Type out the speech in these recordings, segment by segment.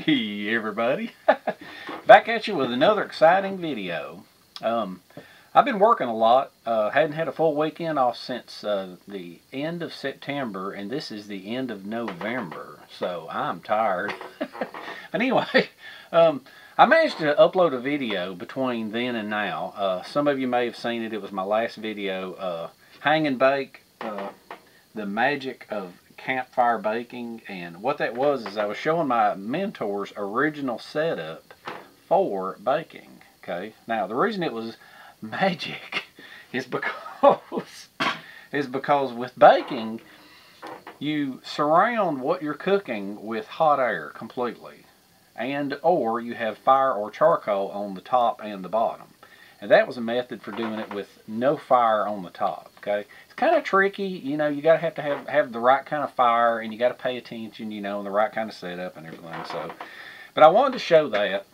Hey everybody, back at you with another exciting video. I've been working a lot, hadn't had a full weekend off since the end of September, and this is the end of November, so I'm tired. But anyway, I managed to upload a video between then and now. Some of you may have seen it. It was my last video, Hang and Bake, the magic of campfire baking. And what that was is I was showing my mentor's original setup for baking. Okay, now the reason it was magic is because with baking you surround what you're cooking with hot air completely, and or you have fire or charcoal on the top and the bottom. And that was a method for doing it with no fire on the top. Okay, it's kind of tricky, you know. You gotta have the right kind of fire, and you gotta pay attention, you know, and the right kind of setup and everything. So, but I wanted to show that,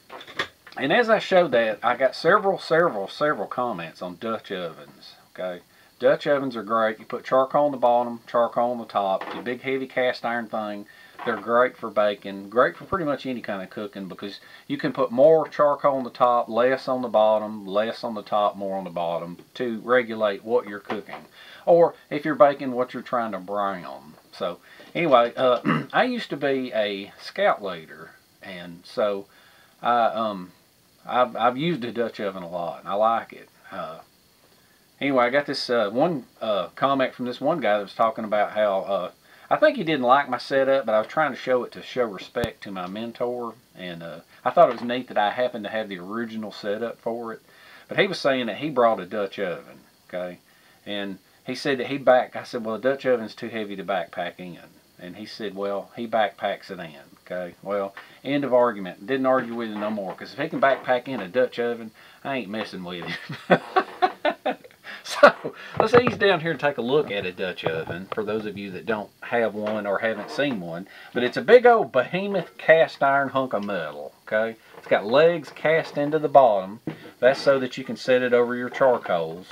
and as I showed that, I got several comments on Dutch ovens. Okay, Dutch ovens are great. You put charcoal on the bottom, charcoal on the top. It's a big heavy cast iron thing. They're great for baking, great for pretty much any kind of cooking, because you can put more charcoal on the top, less on the bottom, less on the top, more on the bottom, to regulate what you're cooking. Or if you're baking what you're trying to brown. So anyway, I used to be a scout leader, and so I've used a Dutch oven a lot, and I like it. Anyway, I got this one comment from this one guy that was talking about how I think he didn't like my setup, but I was trying to show respect to my mentor, and I thought it was neat that I happened to have the original setup for it. But he was saying that he brought a Dutch oven, okay, and he said that I said, well, a Dutch oven's too heavy to backpack in, and he said, well, he backpacks it in, okay. Well, end of argument. Didn't argue with him no more, because if he can backpack in a Dutch oven, I ain't messing with him. So let's ease down here and take a look at a Dutch oven, for those of you that don't have one or haven't seen one. But it's a big old behemoth cast iron hunk of metal, okay? It's got legs cast into the bottom. That's so that you can set it over your charcoals,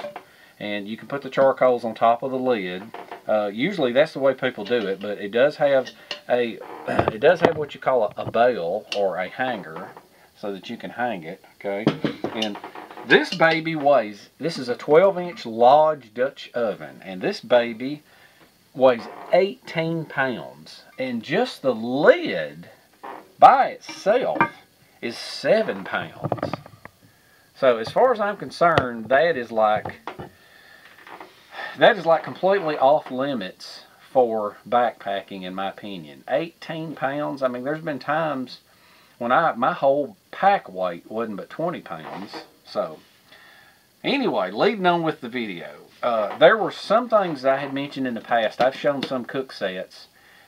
and you can put the charcoals on top of the lid. Usually that's the way people do it, but it does have what you call a bail or a hanger, so that you can hang it, okay? And this baby weighs, this is a 12-inch Lodge Dutch oven, and this baby weighs 18 pounds. And just the lid by itself is 7 pounds. So as far as I'm concerned, that is like completely off limits for backpacking, in my opinion. 18 pounds, I mean, there's been times when my whole pack weight wasn't but 20 pounds. So, anyway, leading on with the video. There were some things that I had mentioned in the past. I've shown some cook sets,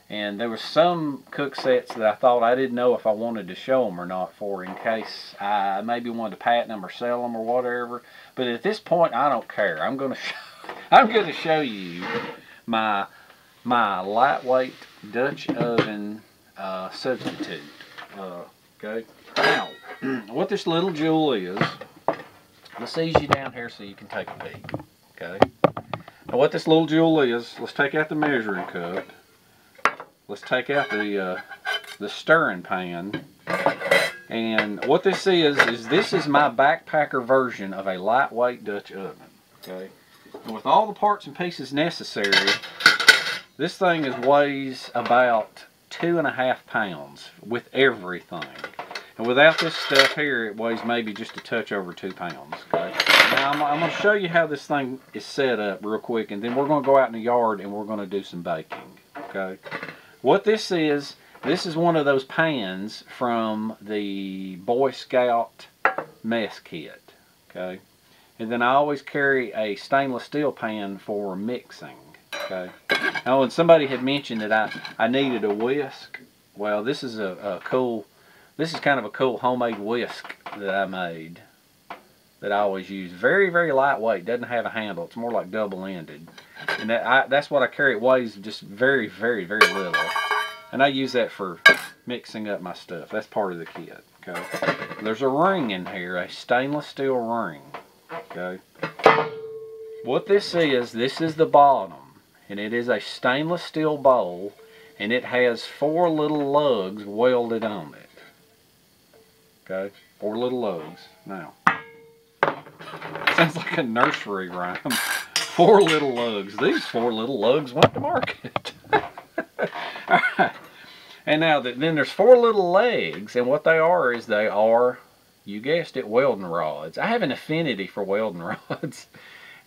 and there were some cook sets that I thought I didn't know if I wanted to show them or not, for in case I maybe wanted to patent them or sell them or whatever. But at this point, I don't care. I'm going to show you my lightweight Dutch oven substitute. Okay. Now, what this little jewel is. Let's ease you down here so you can take a peek. Okay. Now what this little jewel is, let's take out the measuring cup. Let's take out the stirring pan. And what this is this is my backpacker version of a lightweight Dutch oven. Okay. And with all the parts and pieces necessary, this thing weighs about 2.5 pounds with everything. And without this stuff here, it weighs maybe just a touch over 2 pounds. Okay. Now I'm going to show you how this thing is set up real quick, and then we're going to go out in the yard and we're going to do some baking. Okay. What this is one of those pans from the Boy Scout mess kit. Okay. And then I always carry a stainless steel pan for mixing. Okay. Now, when somebody had mentioned that I needed a whisk, well, this is This is kind of a cool homemade whisk that I made that I always use. Very, very lightweight. Doesn't have a handle. It's more like double-ended. And that's what I carry. It weighs just very, very, very little. And I use that for mixing up my stuff. That's part of the kit. Okay. There's a ring in here, a stainless steel ring. Okay. What this is the bottom. And it is a stainless steel bowl. And it has 4 little lugs welded on it. Okay, 4 little lugs. Now, sounds like a nursery rhyme. 4 little lugs. These 4 little lugs went to market. All right. And now then there's 4 little legs, and what they are is they are, you guessed it, welding rods. I have an affinity for welding rods.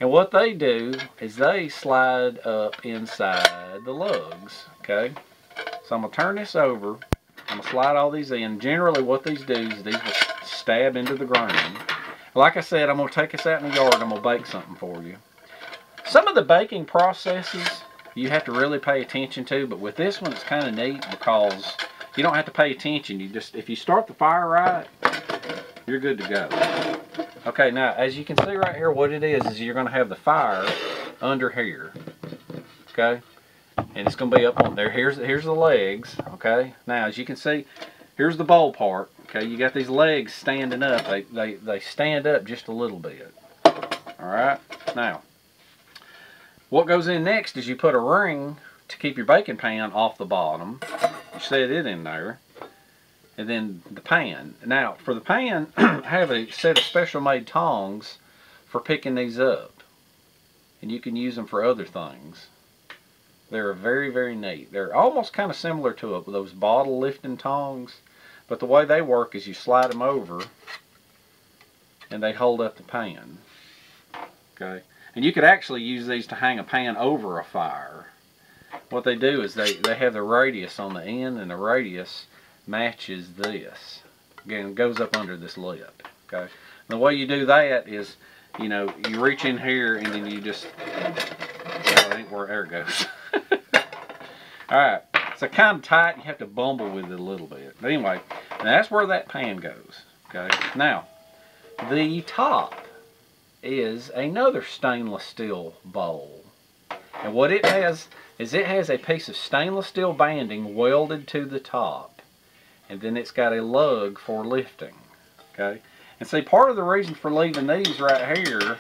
And what they do is they slide up inside the lugs. Okay. So I'm going to turn this over. I'm going to slide all these in. Generally what these do is these will stab into the ground. Like I said, I'm going to take this out in the yard and I'm going to bake something for you. Some of the baking processes you have to really pay attention to, but with this one it's kind of neat because you don't have to pay attention. You just, if you start the fire right, you're good to go. Okay, now as you can see right here, what it is you're going to have the fire under here. Okay, and it's going to be up on there. Here's the legs. Okay, now as you can see, here's the bowl part. Okay, you got these legs standing up. They stand up just a little bit. All right, now what goes in next is you put a ring to keep your baking pan off the bottom. You set it in there. And then the pan. Now, for the pan, I have a set of special made tongs for picking these up. And you can use them for other things. They're very, very neat. They're almost kind of similar to those bottle lifting tongs. But the way they work is you slide them over and they hold up the pan. Okay. And you could actually use these to hang a pan over a fire. What they do is they have the radius on the end, and the radius matches this. Again, it goes up under this lip. Okay. And the way you do that is, you know, you reach in here and then you just, well, it ain't where air goes. Alright, so kind of tight, you have to bumble with it a little bit. But anyway, that's where that pan goes. Okay. Now, the top is another stainless steel bowl. And what it has is it has a piece of stainless steel banding welded to the top. And then it's got a lug for lifting. Okay. And see, part of the reason for leaving these right here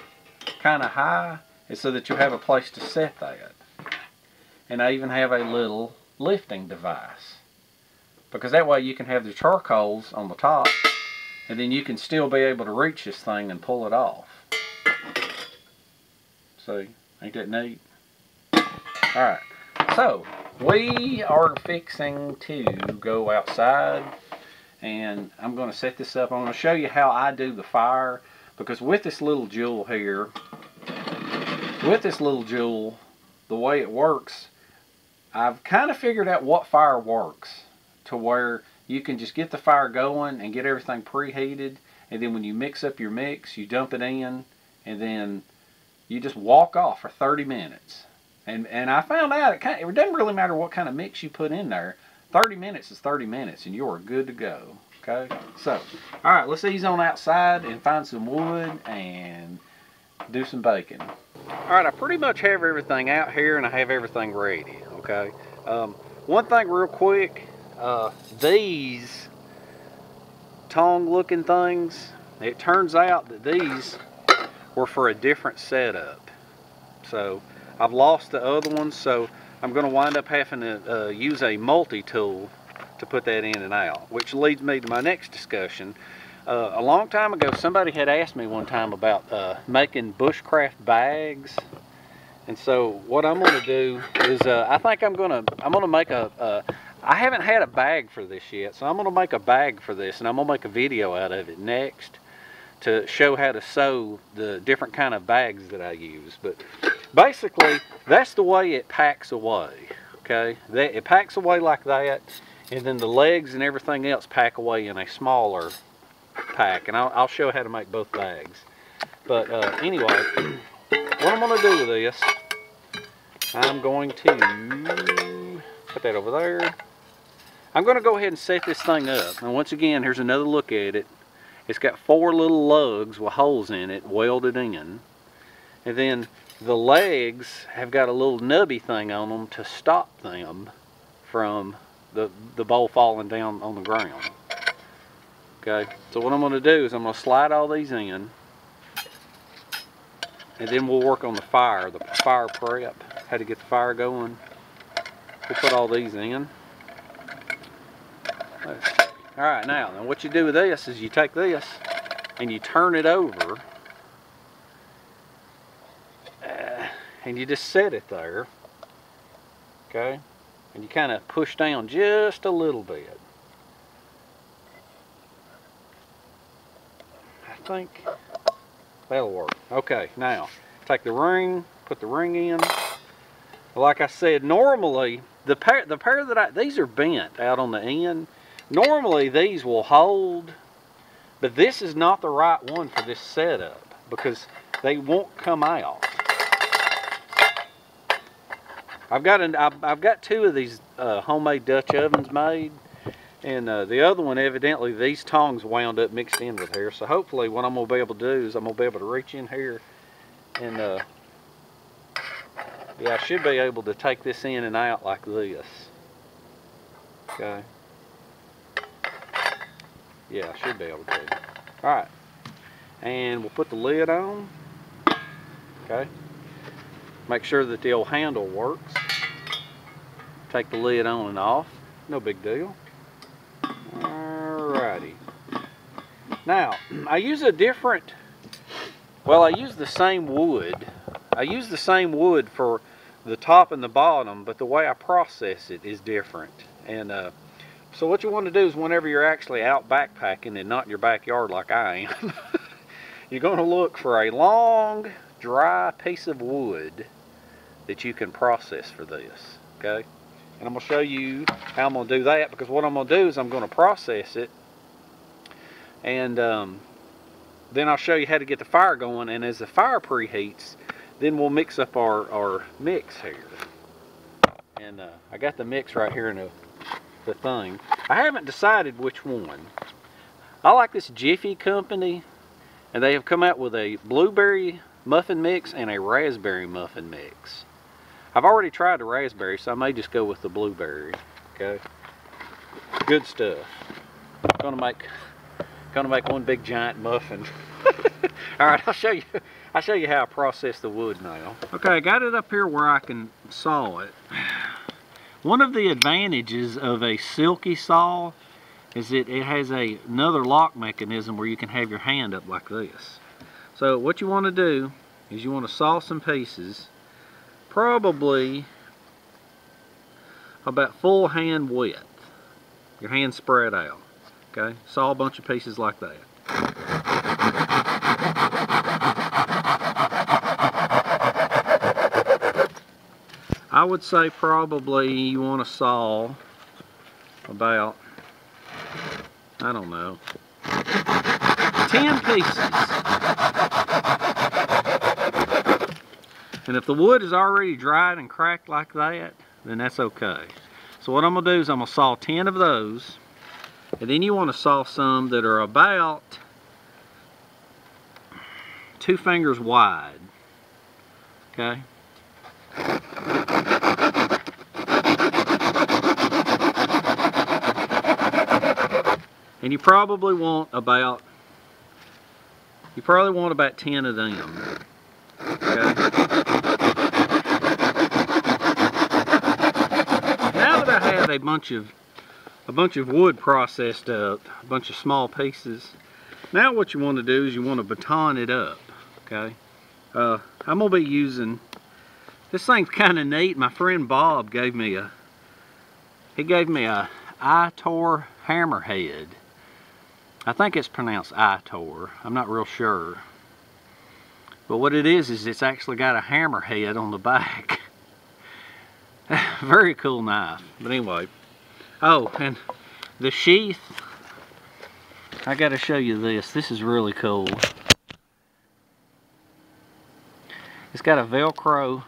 kind of high is so that you have a place to set that. And I even have a little lifting device. Because that way you can have the charcoals on the top, and then you can still be able to reach this thing and pull it off. See, ain't that neat? Alright, so we are fixing to go outside, and I'm going to set this up. I'm going to show you how I do the fire, because with this little jewel here, the way it works, I've kind of figured out what fire works to where you can just get the fire going and get everything preheated, and then when you mix up your mix, you dump it in, and then you just walk off for 30 minutes. And I found out it doesn't really matter what kind of mix you put in there. 30 minutes is 30 minutes and you're good to go. Okay? So, alright, let's ease on outside and find some wood and do some baking. Alright, I pretty much have everything out here and I have everything ready. Okay? One thing real quick, these tong looking things, it turns out that these were for a different setup. So I've lost the other ones, so I'm going to wind up having to use a multi-tool to put that in and out, which leads me to my next discussion. A long time ago, somebody had asked me one time about making bushcraft bags, and so what I'm going to do is I think I'm going to make I haven't had a bag for this yet, so I'm going to make a bag for this, and I'm going to make a video out of it next to show how to sew the different kind of bags that I use. But basically, that's the way it packs away. Okay, it packs away like that, and then the legs and everything else pack away in a smaller pack. And I'll show how to make both bags. But anyway, what I'm going to do with this, I'm going to put that over there. I'm going to go ahead and set this thing up. And once again, here's another look at it. It's got 4 little lugs with holes in it welded in. And then the legs have got a little nubby thing on them to stop them from the bowl falling down on the ground. Okay, so what I'm going to do is I'm going to slide all these in. And then we'll work on the fire prep, how to get the fire going. We'll put all these in. Let's see. All right, now what you do with this is you take this and you turn it over, and you just set it there, okay? And you kind of push down just a little bit. I think that'll work. Okay, now take the ring, put the ring in. Like I said, normally the pair that these are bent out on the end. Normally these will hold, but this is not the right one for this setup because they won't come out. I've got two of these homemade Dutch ovens made, and the other one, evidently these tongs wound up mixed in with here. So hopefully what I'm gonna be able to do is I'm gonna be able to reach in here and yeah, I should be able to take this in and out like this. Okay. Yeah, I should be able to. All right, and we'll put the lid on. Okay. Make sure that the old handle works. Take the lid on and off. No big deal. Alrighty. Now, I use a different, well, I use the same wood. I use the same wood for the top and the bottom, but the way I process it is different. And so what you want to do is whenever you're actually out backpacking and not in your backyard like I am, you're going to look for a long, dry piece of wood that you can process for this, okay? And I'm going to show you how I'm going to do that, because what I'm going to do is I'm going to process it, and then I'll show you how to get the fire going, and as the fire preheats, then we'll mix up our mix here. And I got the mix right here in the thing. I haven't decided which one. I like this Jiffy company, and they have come out with a blueberry muffin mix and a raspberry muffin mix. I've already tried the raspberry, so I may just go with the blueberry. Okay, good stuff. Gonna make one big giant muffin. All right, I'll show you how I process the wood now. Okay, I got it up here where I can saw it. One of the advantages of a silky saw is that it has another lock mechanism where you can have your hand up like this. So what you want to do is you want to saw some pieces, probably about full hand width, your hand spread out. Okay, saw a bunch of pieces like that. I would say probably you want to saw about, I don't know, 10 pieces. And if the wood is already dried and cracked like that, then that's okay. So what I'm going to do is I'm going to saw 10 of those, and then you want to saw some that are about 2 fingers wide. Okay? And you probably want about 10 of them. Okay? Now that I have a bunch of wood processed up, a bunch of small pieces, now what you want to do is you want to baton it up. Okay? I'm gonna be using, this thing's kind of neat. My friend Bob gave me a Itor hammerhead. I think it's pronounced Itor. I'm not real sure. But what it is it's actually got a hammerhead on the back. Very cool knife. But anyway. Oh, and the sheath. I got to show you this. This is really cool. It's got a Velcro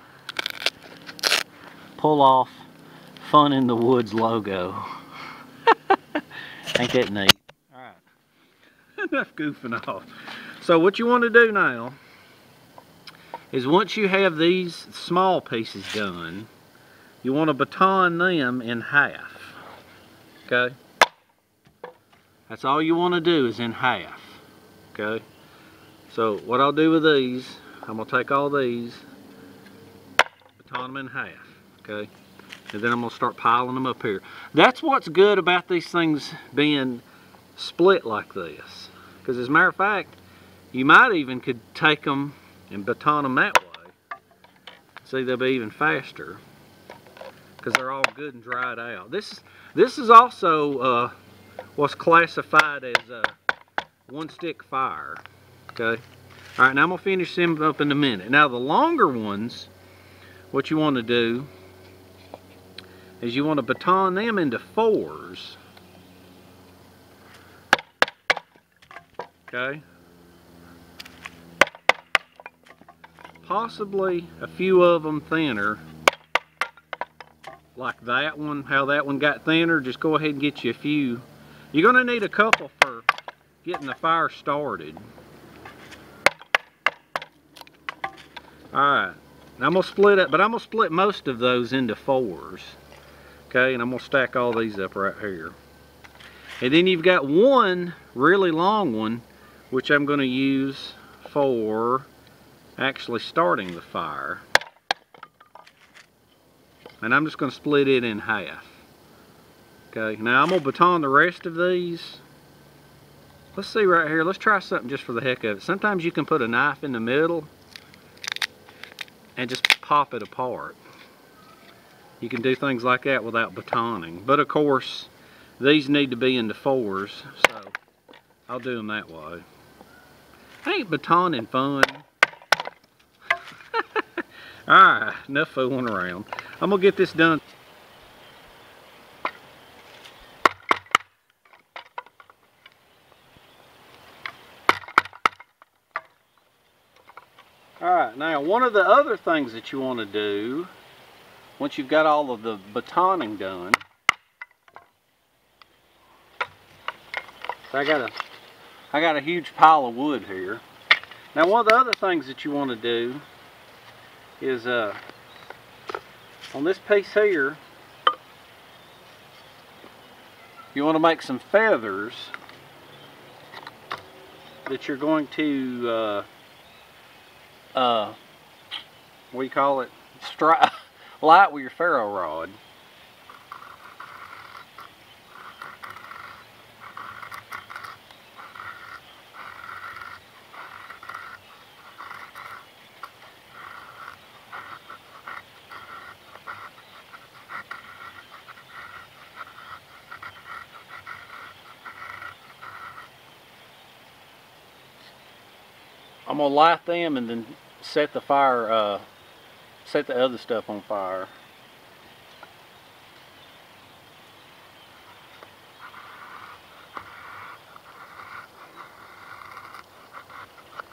pull off Fun in the Woods logo. Ain't that neat? Enough goofing off. So what you want to do now is once you have these small pieces done, you want to baton them in half. Okay? That's all you want to do is in half. Okay? So what I'll do with these, I'm going to take all these, baton them in half. Okay? And then I'm going to start piling them up here. That's what's good about these things being split like this. Because as a matter of fact, you might even could take them and baton them that way. See, they'll be even faster because they're all good and dried out. This is also what's classified as one stick fire. Okay. All right, now I'm gonna finish them up in a minute. Now the longer ones, what you want to do is you want to baton them into 4s. Okay. Possibly a few of them thinner, like that one, how that one got thinner. Just go ahead and get you a few. You're going to need a couple for getting the fire started. Alright, I'm going to split it, but I'm going to split most of those into 4s. Okay, and I'm going to stack all these up right here. And then you've got one really long one, which I'm going to use for actually starting the fire. And I'm just going to split it in half. Okay, now I'm going to baton the rest of these. Let's see right here, let's try something just for the heck of it. Sometimes you can put a knife in the middle and just pop it apart. You can do things like that without batoning. But of course, these need to be into 4s, so I'll do them that way. Ain't batoning fun? Alright, enough fooling around. I'm going to get this done. Alright, now one of the other things that you want to do, once you've got all of the batoning done, I got a huge pile of wood here. Now one of the other things that you want to do is on this piece here, you want to make some feathers that you're going to what do you call it? Light with your ferro rod. I'm gonna light them and then set the fire, set the other stuff on fire.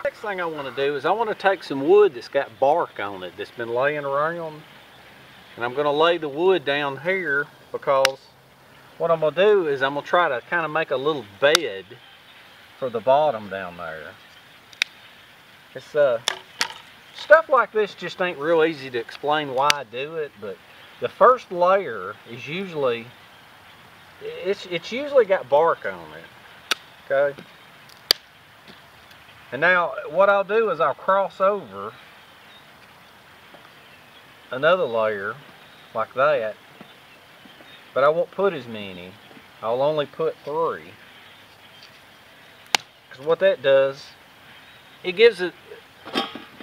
Next thing I want to do is I want to take some wood that's got bark on it that's been laying around, and I'm going to lay the wood down here because what I'm going to do is I'm going to try to kind of make a little bed for the bottom down there. It's stuff like this just ain't real easy to explain why I do it, but the first layer is usually it's usually got bark on it. Okay. And now what I'll do is I'll cross over another layer like that, but I won't put as many. I'll only put 3. Because what that does, it gives it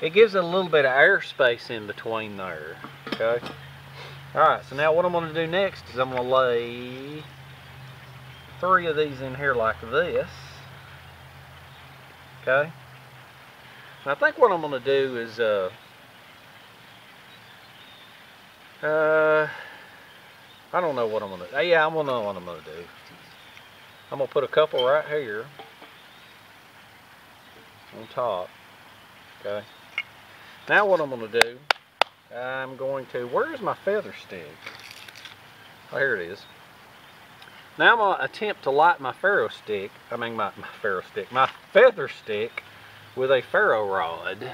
a little bit of air space in between there. Okay. Alright, so now what I'm going to do next is I'm going to lay 3 of these in here like this. Okay. And I think what I'm going to do is I don't know what I'm going to do. Yeah, I'm going to know what I'm going to do. I'm going to put a couple right here on top. Okay. Now what I'm going to do, I'm going to, where's my feather stick? Oh, here it is. Now I'm going to attempt to light my ferro stick, my feather stick with a ferro rod.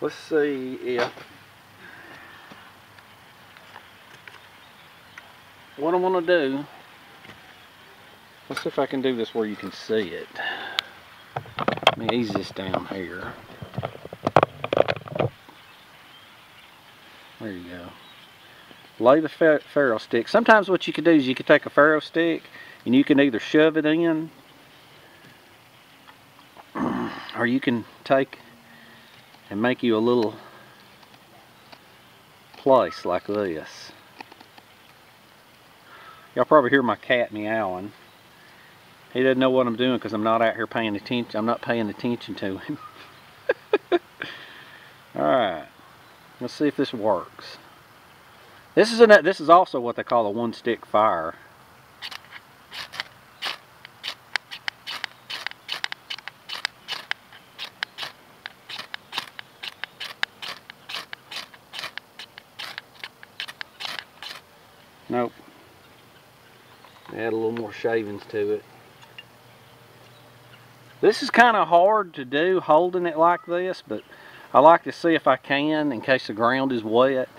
Let's see if, what I'm going to do, let's see if I can do this where you can see it. Let me ease this down here. There you go. Lay the ferro stick. Sometimes what you could do is you could take a ferro stick And you can either shove it in, or you can take and make you a little place like this. Y'all probably hear my cat meowing. He doesn't know what I'm doing because I'm not out here paying attention. I'm not paying attention to him. Alright, let's see if this works. This is also what they call a one-stick fire. Nope. Add a little more shavings to it. This is kind of hard to do holding it like this, but I like to see if I can in case the ground is wet.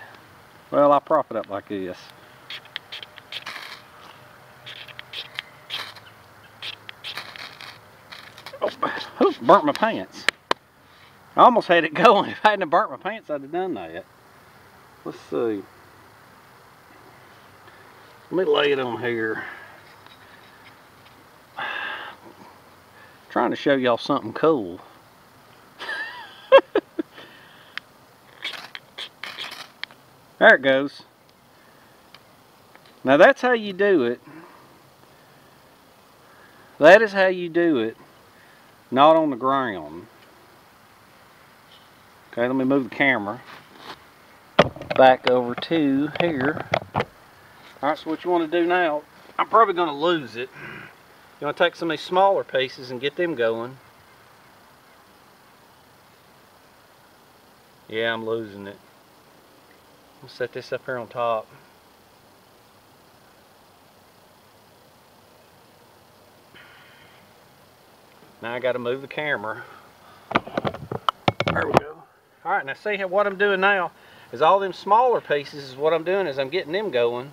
Well, I'll prop it up like this. Oh, burnt my pants. I almost had it going. If I hadn't burnt my pants, I'd have done that. Let's see. Let me lay it on here. Trying to show y'all something cool. There it goes. Now that's how you do it. That is how you do it. Not on the ground. Okay, let me move the camera back over to here. Alright, so what you want to do now, I'm probably going to lose it. You want to take some of these smaller pieces and get them going. Yeah, I'm losing it. I'll set this up here on top. Now I got to move the camera. There we go. Alright, now see how what I'm doing now is all them smaller pieces is what I'm doing is I'm getting them going.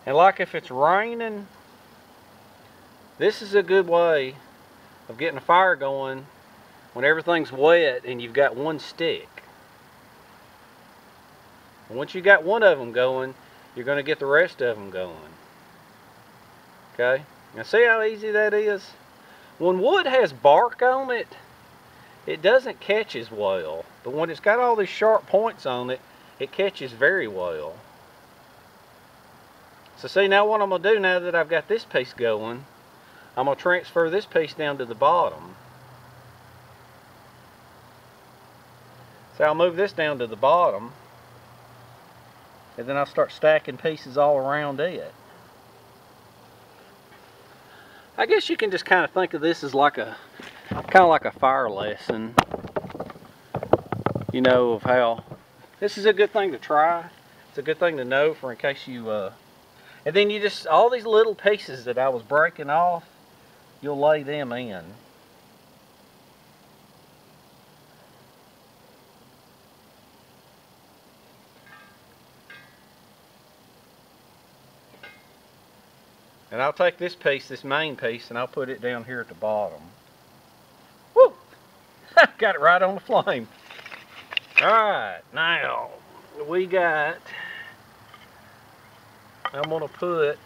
And like if it's raining, this is a good way of getting a fire going when everything's wet and you've got one stick. And once you got one of them going, you're going to get the rest of them going. Okay? Now see how easy that is? When wood has bark on it, it doesn't catch as well. But when it's got all these sharp points on it, it catches very well. So see, now what I'm going to do now that I've got this piece going, I'm going to transfer this piece down to the bottom. So I'll move this down to the bottom, and then I'll start stacking pieces all around it. I guess you can just kind of think of this as like a, kind of like a fire lesson, you know, of how, this is a good thing to try. It's a good thing to know for in case you, and then you just, all these little pieces that I was breaking off, you'll lay them in. And I'll take this piece, this main piece, and I'll put it down here at the bottom. Woo! Got it right on the flame. Alright, now we got, I'm going to put,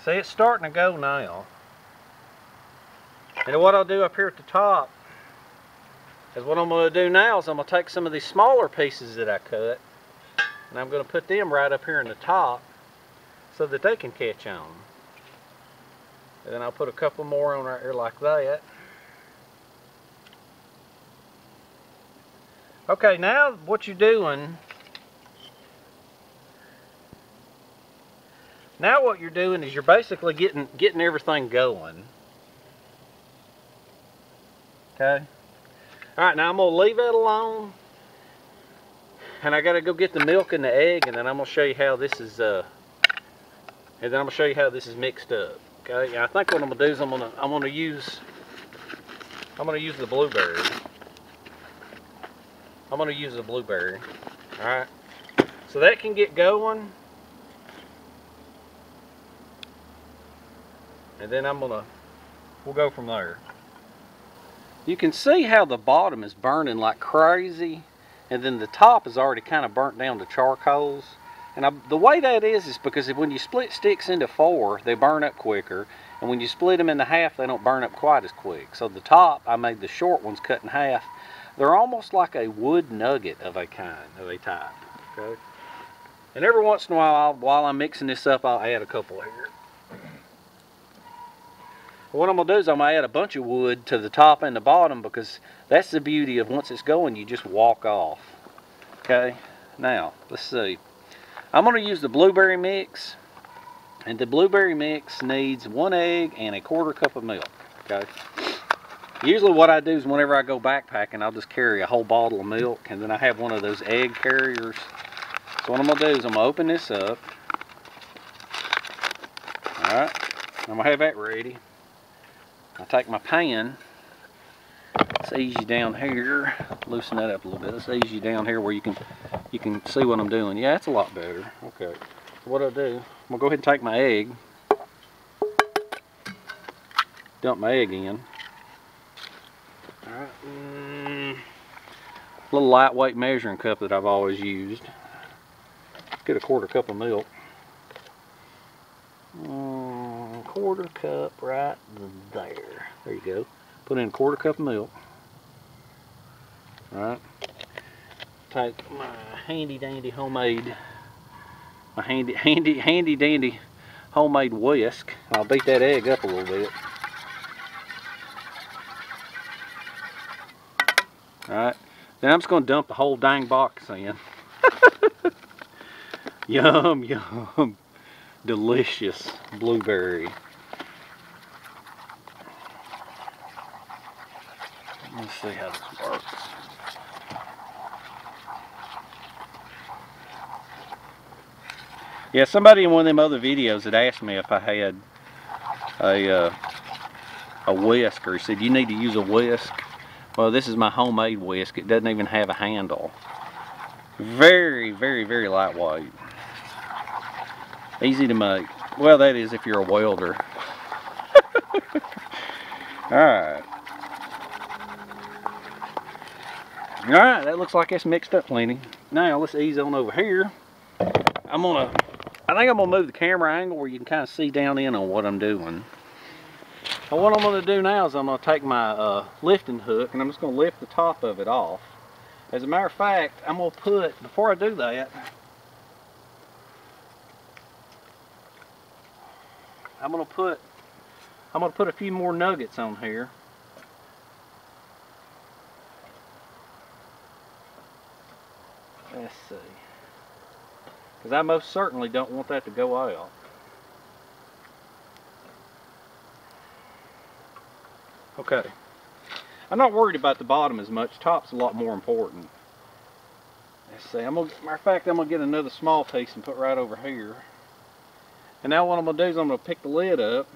see it's starting to go now. And what I'll do up here at the top is what I'm going to do now is I'm going to take some of these smaller pieces that I cut and I'm going to put them right up here in the top so that they can catch on. And then I'll put a couple more on right here like that. Okay, now what you're doing, is you're basically getting everything going. Okay. All right, now I'm gonna leave that alone, and I gotta go get the milk and the egg, and then I'm gonna show you how this is. Mixed up. Okay. Yeah, I think what I'm gonna do is I'm gonna use the blueberry. I'm gonna use the blueberry. All right. So that can get going. And then we'll go from there. You can see how the bottom is burning like crazy, and then the top is already kind of burnt down to charcoals. And the way that is because when you split sticks into 4, they burn up quicker, and when you split them into half, they don't burn up quite as quick. So the top, I made the short ones cut in half. They're almost like a wood nugget of a type. Okay. And every once in a while I'm mixing this up, I'll add a couple here. What I'm going to do is I'm going to add a bunch of wood to the top and the bottom, because that's the beauty of once it's going, you just walk off. Okay, now let's see. I'm going to use the blueberry mix, and the blueberry mix needs 1 egg and 1/4 cup of milk. Okay. Usually what I do is whenever I go backpacking, I'll just carry a whole bottle of milk, and then I have one of those egg carriers. So what I'm going to do is I'm going to open this up. Alright, I'm going to have that ready. I'll take my pan. Let's ease you down here. Loosen that up a little bit. Let's ease you down here where you can see what I'm doing. Yeah, it's a lot better. Okay. So what I'll do, I'm going to go ahead and take my egg. Dump my egg in. Alright. Little lightweight measuring cup that I've always used. Get 1/4 cup of milk. 1/4 cup right there. There you go. Put in 1/4 cup of milk. Alright. Take my handy dandy homemade, handy dandy homemade whisk. I'll beat that egg up a little bit. Alright. Then I'm just going to dump the whole dang box in. Yum, yum. Delicious blueberry. Let's see how this works. Yeah, somebody in one of them other videos had asked me if I had a whisk, or he said, you need to use a whisk. Well, this is my homemade whisk. It doesn't even have a handle. Very, very, very lightweight. Easy to make. Well, that is if you're a welder. Alright. Alright, that looks like it's mixed up plenty. Now, let's ease on over here. I think I'm gonna move the camera angle where you can kind of see down in on what I'm doing. And what I'm gonna do now is I'm gonna take my lifting hook, and I'm just gonna lift the top of it off. As a matter of fact, I'm gonna put, before I do that, I'm gonna put a few more nuggets on here. Let's see. Because I most certainly don't want that to go out. Okay. I'm not worried about the bottom as much. Top's a lot more important. Let's see. Matter of fact, I'm gonna get another small piece and put right over here. And now what I'm gonna do is I'm gonna pick the lid up.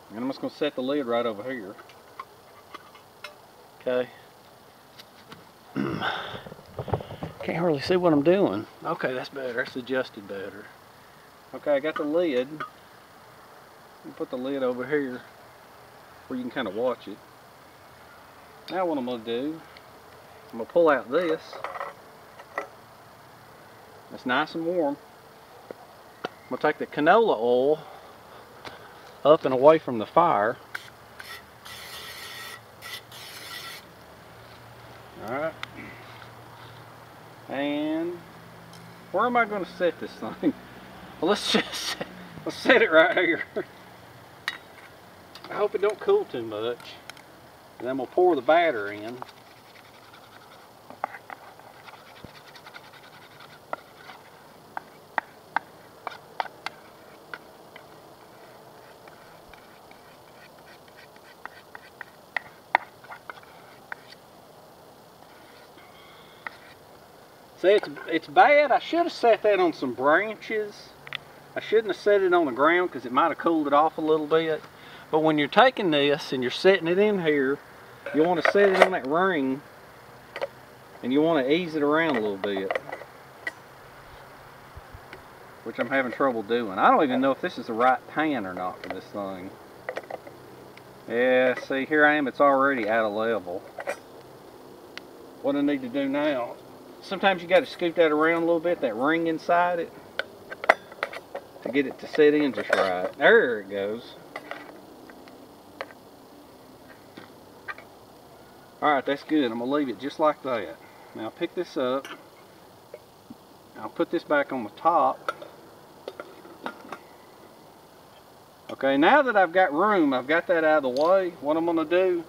And I'm just gonna set the lid right over here. Okay. Can't really see what I'm doing. Okay, that's better. That's adjusted better. Okay, I got the lid. Put the lid over here where you can kind of watch it. Now what I'm going to do, I'm going to pull out this. It's nice and warm. I'm going to take the canola oil up and away from the fire. Alright. And where am I going to set this thing? Well, let's set it right here. I hope it don't cool too much. And then we'll pour the batter in. See, it's bad. I should have set that on some branches. I shouldn't have set it on the ground because it might have cooled it off a little bit. But when you're taking this and you're setting it in here, you want to set it on that ring and you want to ease it around a little bit, which I'm having trouble doing. I don't even know if this is the right pan or not for this thing. Yeah, see, here I am, it's already out of level. what I need to do now, sometimes you got to scoot that around a little bit, that ring inside it, to get it to set in just right. There it goes. Alright, that's good. I'm going to leave it just like that. Now pick this up. I'll put this back on the top. Okay, now that I've got room, I've got that out of the way, what I'm going to do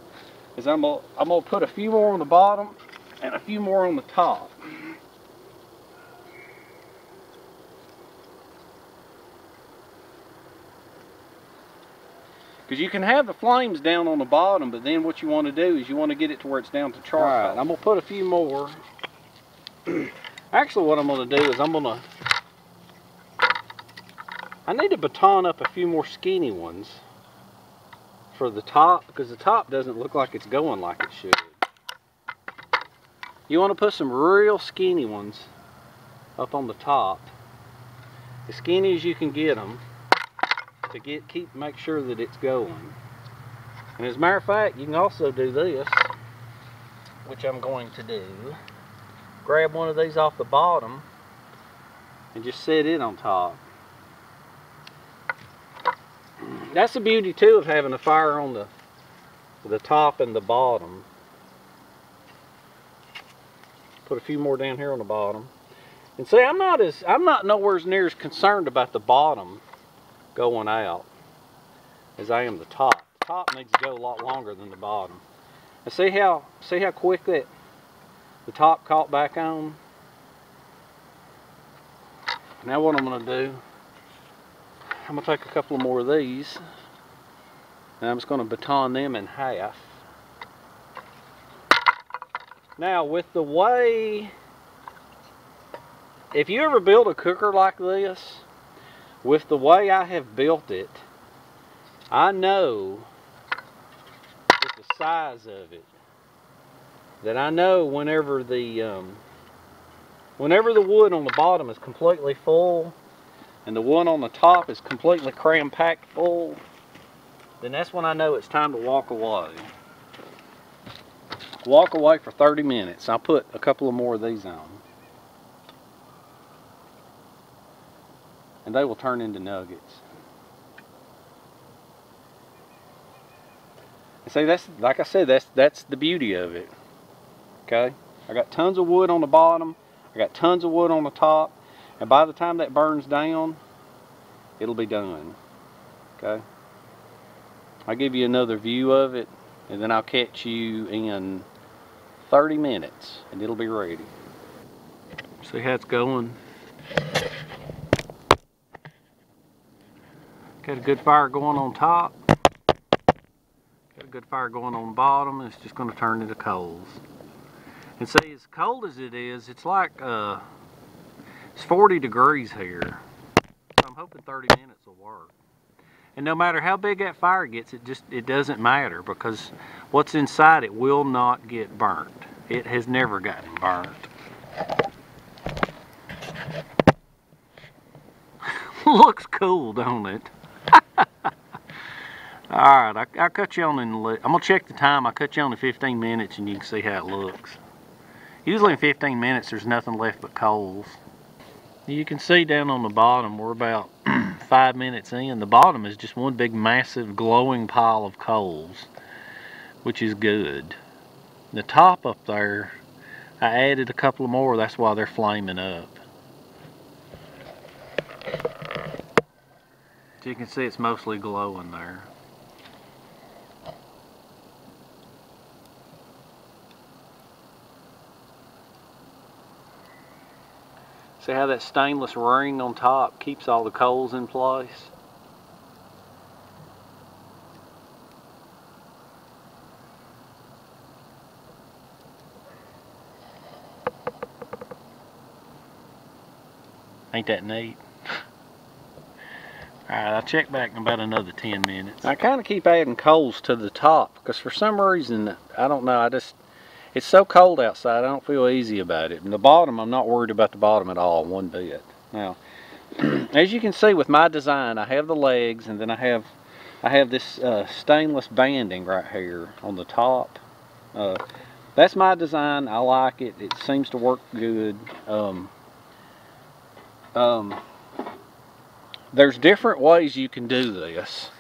is I'm going to put a few more on the bottom and a few more on the top. Because you can have the flames down on the bottom, but then what you want to do is you want to get it to where it's down to charcoal. Alright, I'm going to put a few more. Actually, what I'm going to do is I need to baton up a few more skinny ones for the top, because the top doesn't look like it's going like it should. You want to put some real skinny ones up on the top, as skinny as you can get them, to make sure that it's going. And as a matter of fact, you can also do this, which I'm going to do. Grab one of these off the bottom and just set it on top. That's the beauty too of having a fire on the top and the bottom. Put a few more down here on the bottom. And see, I'm not nowhere near as concerned about the bottom going out as I am the top. The top needs to go a lot longer than the bottom. And see how quick that the top caught back on? Now what I'm going to do, I'm going to take a couple more of these and I'm just going to baton them in half. Now with the way, if you ever build a cooker like this, with the way I have built it, I know with the size of it that I know whenever the wood on the bottom is completely full and the one on the top is completely cram-packed full, then that's when I know it's time to walk away. Walk away for 30 minutes. I'll put a couple of more of these on. And they will turn into nuggets. And see, that's, like I said, that's the beauty of it. Okay? I got tons of wood on the bottom. I got tons of wood on the top. And by the time that burns down, it'll be done. Okay? I'll give you another view of it, and then I'll catch you in 30 minutes, and it'll be ready. See how it's going? Got a good fire going on top. Got a good fire going on the bottom, and it's just going to turn into coals. And see, as cold as it is, it's like it's 40 degrees here. So I'm hoping 30 minutes will work. And no matter how big that fire gets, it doesn't matter, because what's inside it will not get burnt. It has never gotten burnt. Looks cool, don't it? Alright, I'll cut you on I'm going to check the time. I'll cut you on in 15 minutes and you can see how it looks. Usually in 15 minutes there's nothing left but coals. You can see down on the bottom, we're about 5 minutes in. The bottom is just one big massive glowing pile of coals, which is good. The top up there, I added a couple more, that's why they're flaming up. So you can see it's mostly glowing there. See how that stainless ring on top keeps all the coals in place? Ain't that neat? Alright, I'll check back in about another 10 minutes. I kind of keep adding coals to the top because for some reason, I don't know, it's so cold outside, I don't feel easy about it. And the bottom, I'm not worried about the bottom at all, one bit. Now, as you can see with my design, I have the legs, and then I have this stainless banding right here on the top. that's my design. I like it. It seems to work good. There's different ways you can do this.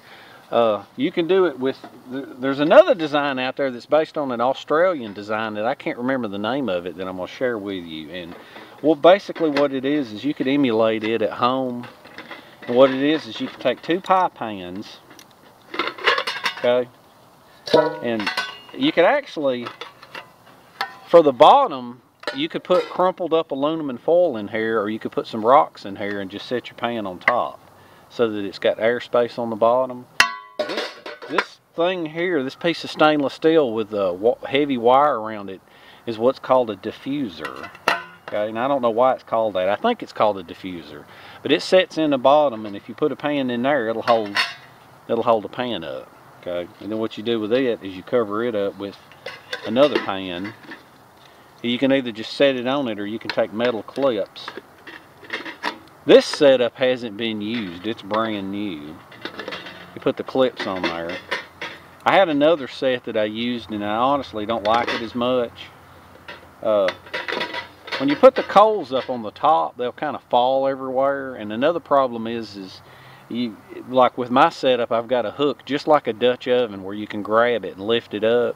You can do it with, there's another design out there that's based on an Australian design that I can't remember the name of it that I'm going to share with you. And well, basically what it is you could emulate it at home. And what it is you can take 2 pie pans, okay, and you could actually, for the bottom, you could put crumpled up aluminum foil in here, or you could put some rocks in here and just set your pan on top so that it's got airspace on the bottom. This thing here, this piece of stainless steel with a heavy wire around it, is what's called a diffuser. Okay, and I don't know why it's called that. I think it's called a diffuser, but it sets in the bottom, and if you put a pan in there, it'll hold the pan up. Okay, and then what you do with it is you cover it up with another pan. You can either just set it on it, or you can take metal clips. This setup hasn't been used. It's brand new. You put the clips on there. I had another set that I used, and I honestly don't like it as much. When you put the coals up on the top, they'll kind of fall everywhere. And another problem is you, like with my setup, I've got a hook just like a Dutch oven where you can grab it and lift it up.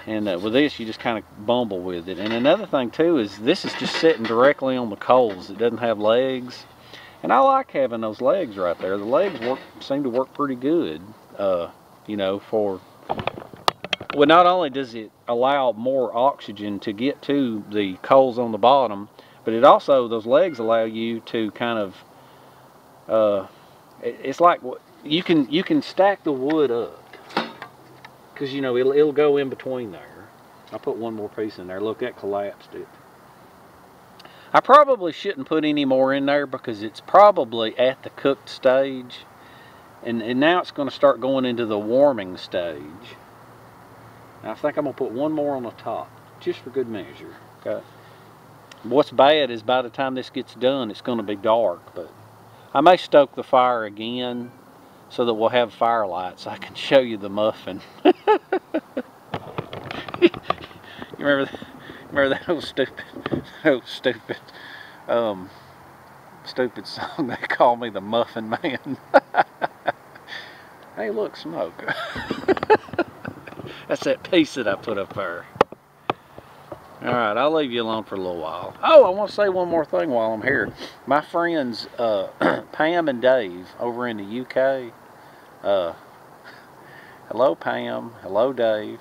And with this, you just kind of bumble with it. And another thing too is this is just sitting directly on the coals. It doesn't have legs. And I like having those legs right there. The legs seem to work pretty good, you know, for, well, not only does it allow more oxygen to get to the coals on the bottom, but it also, those legs allow you to kind of, it's like you can stack the wood up. Because, you know, it'll go in between there. I'll put one more piece in there. Look, that collapsed it. I probably shouldn't put any more in there because it's probably at the cooked stage. And now it's going to start going into the warming stage. Now, I think I'm going to put one more on the top, just for good measure. Okay. What's bad is by the time this gets done, it's going to be dark. But I may stoke the fire again, so that we'll have firelight so I can show you the muffin. You remember that old stupid song they call me the Muffin Man? Hey, look, smoke. That's that piece that I put up there. Alright, I'll leave you alone for a little while. Oh, I want to say one more thing while I'm here. My friends Pam and Dave over in the UK. Hello Pam, hello Dave.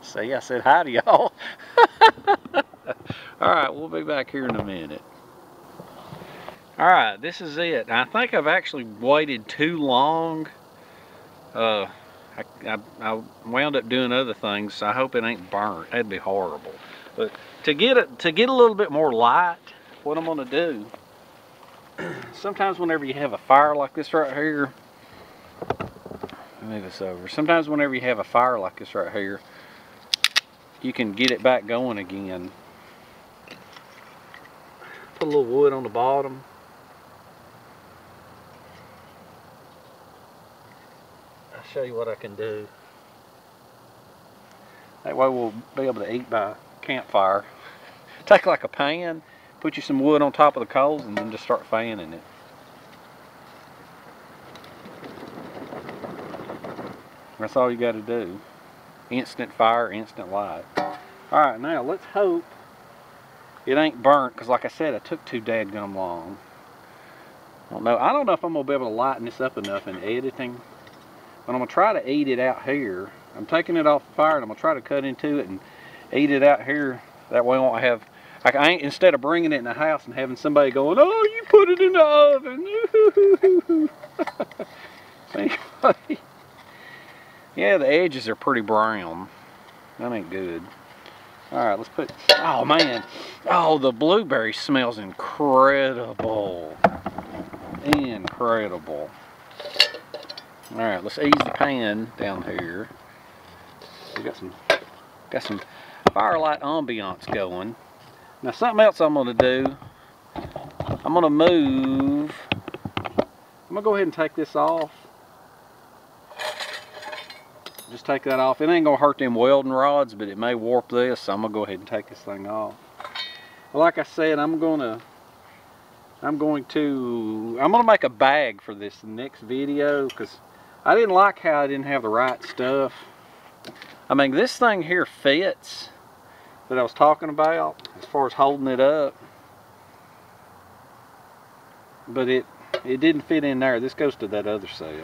See, I said hi to y'all. Alright, we'll be back here in a minute. Alright, this is it. I think I've actually waited too long. I wound up doing other things, so I hope it ain't burnt. That'd be horrible. But to get a little bit more light, what I'm gonna do, sometimes whenever you have a fire like this right here, move this over. Sometimes whenever you have a fire like this right here, you can get it back going again. Put a little wood on the bottom. I'll show you what I can do. That way we'll be able to eat by campfire. Take like a pan, put you some wood on top of the coals, and then just start fanning it. That's all you got to do. Instant fire, instant light. Alright, now let's hope it ain't burnt, because like I said, I took too dadgum long. I don't know if I'm going to be able to lighten this up enough in editing, but I'm going to try to eat it out here. I'm taking it off the fire, and I'm going to try to cut into it and eat it out here. That way I won't have, I ain't, instead of bringing it in the house and having somebody going, oh, you put it in the oven. Anyway. Yeah, the edges are pretty brown. That ain't good. Alright, let's put, oh man. Oh, the blueberry smells incredible. Incredible. Alright, let's ease the pan down here. We got some firelight ambiance going. Now something else I'm gonna do. I'm gonna go ahead and take this off. just take that off. It ain't gonna hurt them welding rods, but it may warp this, so I'm gonna go ahead and take this thing off. Like I said, I'm gonna make a bag for this next video, because I didn't like how I didn't have the right stuff. I mean, this thing here fits that I was talking about as far as holding it up, but it didn't fit in there. This goes to that other set.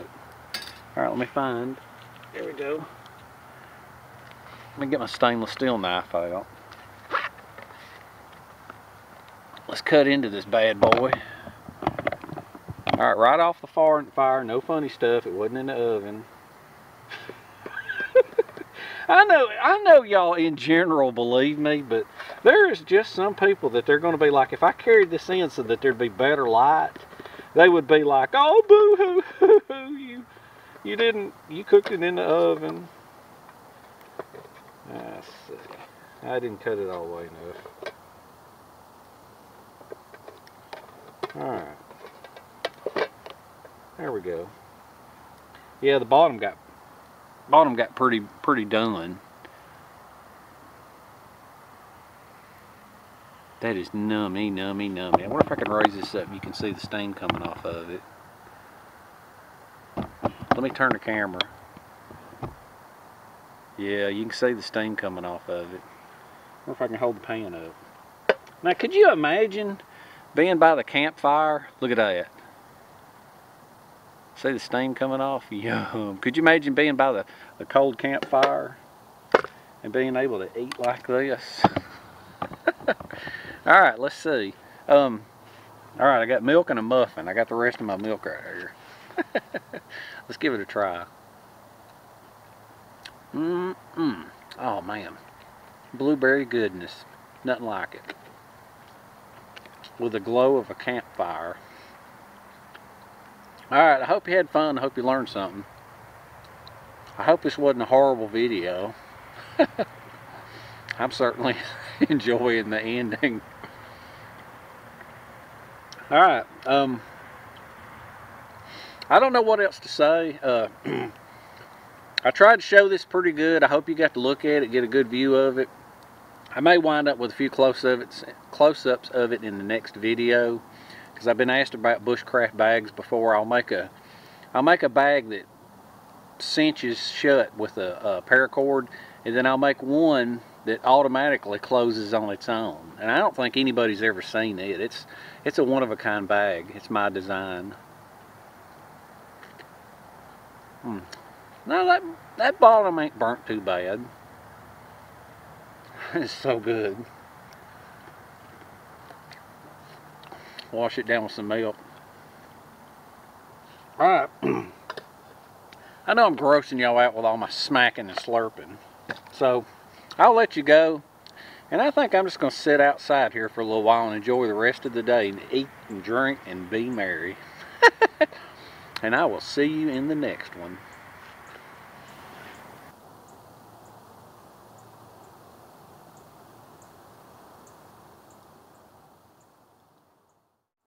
All right, let me find. There we go. Let me get my stainless steel knife out. Let's cut into this bad boy. All right, right off the fire, no funny stuff. It wasn't in the oven. I know y'all in general believe me, but there is just some people that they're going to be like, if I carried this in so that there'd be better light, they would be like, oh, boo-hoo, you cooked it in the oven. Let's see. I didn't cut it all the way enough. Alright. There we go. Yeah, the bottom got pretty done. That is nummy. I wonder if I can raise this up and you can see the steam coming off of it. Let me turn the camera. Yeah, you can see the steam coming off of it. I wonder if I can hold the pan up. Now, could you imagine being by the campfire? Look at that. See the steam coming off? Yum. Could you imagine being by the cold campfire and being able to eat like this? All right, let's see. All right, I got milk and a muffin. I got the rest of my milk right here. Let's give it a try. Oh man, blueberry goodness, nothing like it. With the glow of a campfire. Alright, I hope you had fun. I hope you learned something. I hope this wasn't a horrible video. I'm certainly enjoying the ending. Alright, I don't know what else to say. I tried to show this pretty good. I hope you got to look at it, get a good view of it. I may wind up with a few close-ups of it in the next video, because I've been asked about bushcraft bags before. I'll make a bag that cinches shut with a paracord, and then I'll make one that automatically closes on its own. And I don't think anybody's ever seen it. It's a one-of-a-kind bag. It's my design. No, that bottom ain't burnt too bad. It's so good. Wash it down with some milk. Alright. I know I'm grossing y'all out with all my smacking and slurping. So, I'll let you go. And I think I'm just going to sit outside here for a little while and enjoy the rest of the day and eat and drink and be merry. And I will see you in the next one.